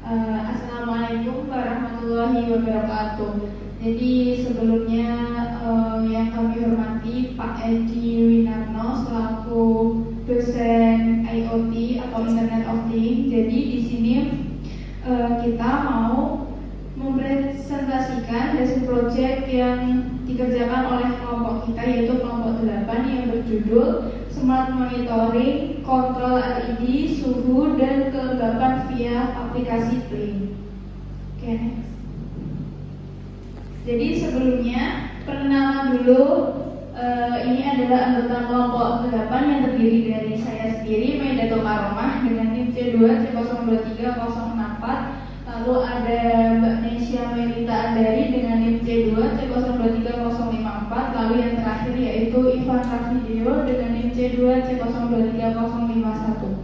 Assalamualaikum warahmatullahi wabarakatuh. Jadi sebelumnya yang kami hormati Pak Edi Winarno selaku dosen IoT atau Internet of Things. Jadi di sini kita mau mempresentasikan hasil proyek yang dikerjakan oleh kelompok kita, yaitu kelompok 8 yang berjudul Smart Monitoring, Kontrol LED, Suhu, dan Kelembapan via aplikasi Blink. Oke, next. Jadi sebelumnya perkenalan dulu. Ini adalah anggota kelompok 8 yang terdiri dari saya sendiri, Maidatul Karomah, dengan NIM C2 C023-064. Lalu ada Mbak Nesya Melita Andari dengan NIM C2 C023-054. Lalu yang terakhir yaitu Ivan Rafidio dengan NIM C2 C023-051.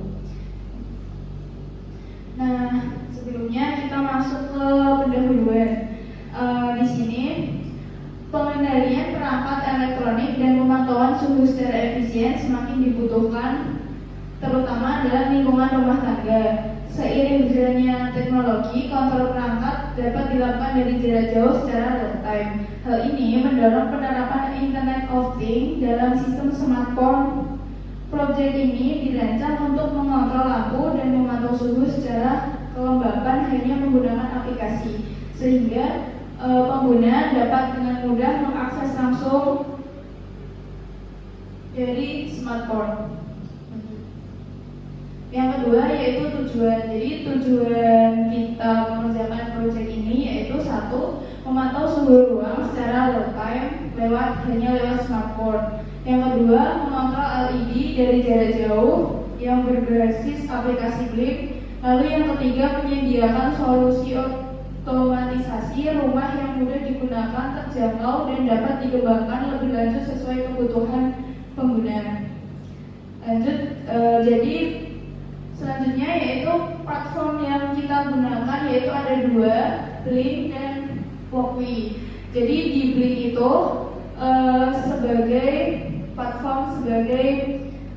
Nah, sebelumnya kita masuk ke pendahuluan. Di sini pengendalian perangkat elektronik dan pemantauan suhu secara efisien semakin dibutuhkan, terutama dalam lingkungan rumah tangga. Seiring berjalannya teknologi, kontrol perangkat dapat dilakukan dari jarak jauh secara real time. Hal ini mendorong penerapan Internet of Things dalam sistem smartphone. Proyek ini dirancang untuk mengontrol lampu dan memantau suhu secara kelembapan hanya menggunakan aplikasi, sehingga pengguna dapat dengan mudah mengakses langsung dari smartphone. Yang kedua yaitu tujuan. Jadi tujuan kita mengerjakan proyek ini yaitu satu, memantau suhu ruang secara real time hanya lewat smartphone. Yang kedua, mengontrol LED dari jarak jauh yang berbasis aplikasi Blink. Lalu yang ketiga, menyediakan solusi otomatisasi rumah yang mudah digunakan, terjangkau, dan dapat dikembangkan lebih lanjut sesuai kebutuhan pengguna. Lanjut, jadi selanjutnya yaitu platform yang kita gunakan yaitu ada dua, Blink dan Walkwi. Jadi di Blink itu sebagai platform, sebagai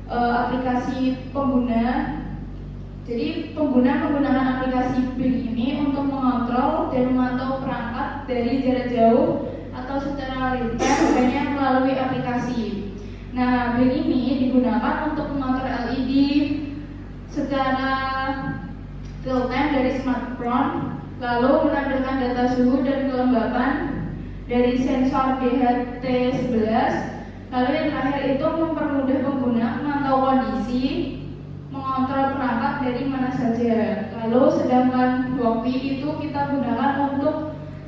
aplikasi pengguna. Jadi pengguna menggunakan aplikasi Blink ini untuk mengontrol dan memantau perangkat dari jarak jauh atau secara real time hanya melalui aplikasi. Nah, Blink ini digunakan untuk mengontrol LED secara real time dari smartphone, lalu menampilkan data suhu dan kelembapan dari sensor DHT11. Lalu yang terakhir itu mempermudah pengguna memantau kondisi, mengontrol perangkat dari mana saja. Lalu sedangkan Walkwi itu kita gunakan untuk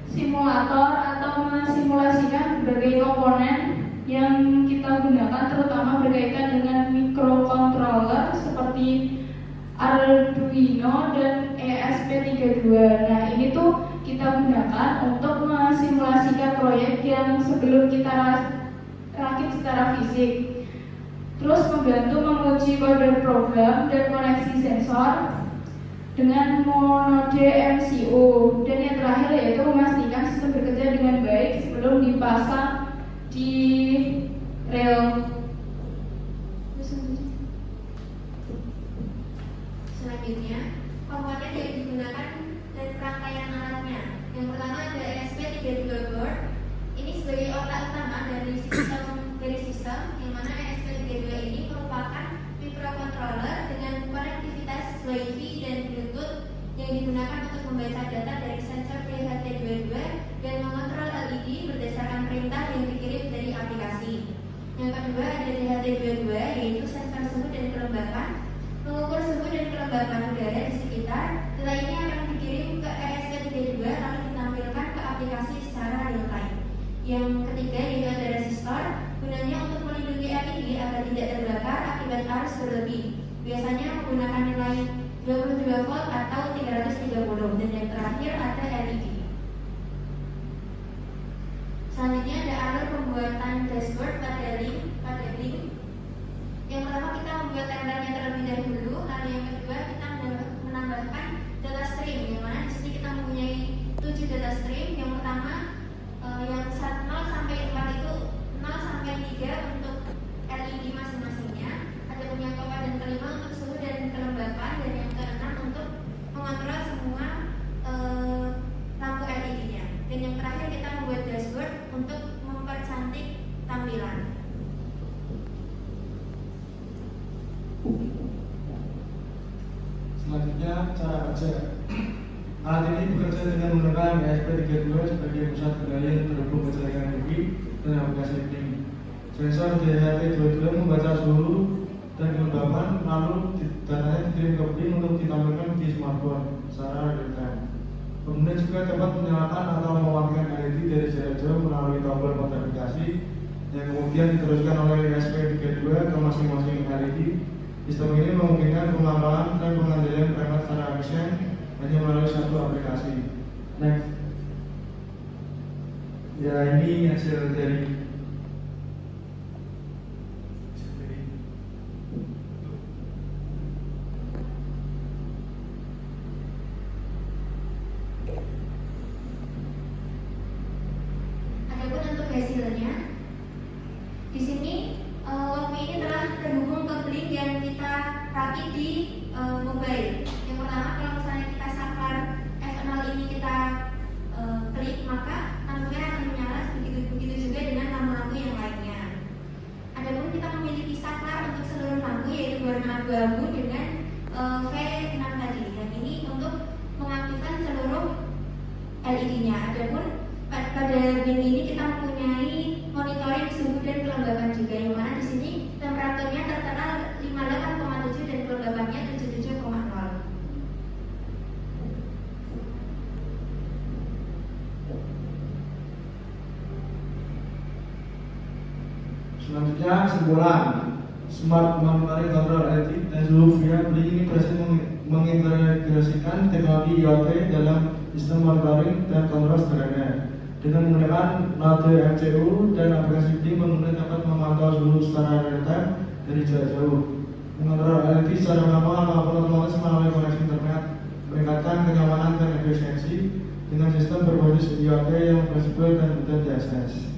simulator atau mensimulasikan berbagai komponen yang kita gunakan, terutama berkaitan dengan microcontroller seperti Arduino dan ESP32. Nah, ini tuh kita gunakan untuk mensimulasikan proyek yang sebelum kita rakit secara fisik. Terus membantu menguji kode program dan koneksi sensor dengan monode MCU. Dan yang terakhir yaitu memastikan sistem bekerja dengan baik sebelum dipasang di rel. Selanjutnya, komponen yang digunakan dan rangkaian alatnya. Yang pertama ada ESP32 board. Ini sebagai otak utama dari sistem yang mana ESP32 ini merupakan microcontroller dengan konektivitas Wi-Fi dan Bluetooth yang digunakan untuk membaca data dari sensor DHT22 dan mengontrol LED berdasarkan perintah yang dikirim dari aplikasi. Yang kedua ada DHT22 yaitu sensor suhu dan kelembapan, mengukur suhu dan kelembapan udara di sekitar. Data ini akan dikirim ke ESP32 lalu ditampilkan ke aplikasi secara real time. Yang ketiga yaitu ada resistor, gunanya untuk melindungi LED agar tidak terbakar akibat arus berlebih. Biasanya menggunakan nilai 22 volt atau 330. Dan yang terakhir ada LED. Selanjutnya ada alur pembuatan dashboard pada Blink. Yang pertama kita membuat template-nya terlebih dahulu, lalu yang kedua kita menambahkan data stream, yang mana di sini kita mempunyai 7 data stream. Yang pertama yang 0 sampai 4 itu 0 sampai 3 untuk LED masing-masingnya. Ada yang keempat dan kelima untuk suhu dan kelembapan, dan yang keenam untuk mengontrol semua pajak. Alat ini bekerja dengan menggunakan ESP32 sebagai pusat kendali yang terhubung ke jaringan wifi dan aplikasi link. Sensor DHT22 membaca suhu dan kelembapan, lalu datanya dikirim ke PIN untuk ditampilkan di smartphone secara real time. Kemudian juga dapat menyalakan atau mematikan LED dari jarak jauh melalui tombol modifikasi yang kemudian diteruskan oleh ESP32 ke masing-masing LED. Sistem ini memungkinkan pengembangan dan pengendalian perangkat secara efisien hanya melalui satu aplikasi. Next. Ya, ini hasil dari Adapun untuk hasilnya, di sini Lomi ini telah terhubung ke link yang kita rakit di mobile. Yang pertama, kalau misalnya kita saklar F0 ini kita klik, maka lampunya akan menyala. Begitu juga dengan lampu-lampu yang lainnya. Adapun kita memiliki saklar untuk seluruh lampu yaitu warna abu-abu dengan V6 tadi. Dan ini untuk mengaktifkan seluruh LED-nya. Adapun pada bin ini kita mempunyai monitoring suhu dan kelembapan juga, yang mana di sini temperaturnya tertera 58,7 dan kelembapannya 77,0. selanjutnya kesimpulan. Smart Monitoring Control LED dan suhu via BLINK ini berhasil mengintegrasikan teknologi IoT dalam sistem monitoring dan kontrol sederhana. Dengan menggunakan node MCU dan aplikasi BLINK, pengguna dapat memantau suhu secara real time dari jarak jauh, mengontrol LED secara manual maupun otomatis melalui koneksi internet, meningkatkan kenyamanan dan efisiensi dengan sistem berbasis IoT yang fleksibel dan mudah diakses.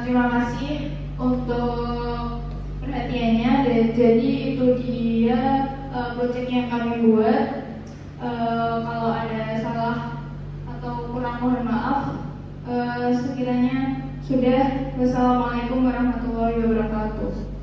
Terima kasih untuk perhatiannya. Jadi itu dia project yang kami buat. Kalau ada salah atau kurang mohon maaf. Sekiranya sudah. Wassalamualaikum warahmatullahi wabarakatuh.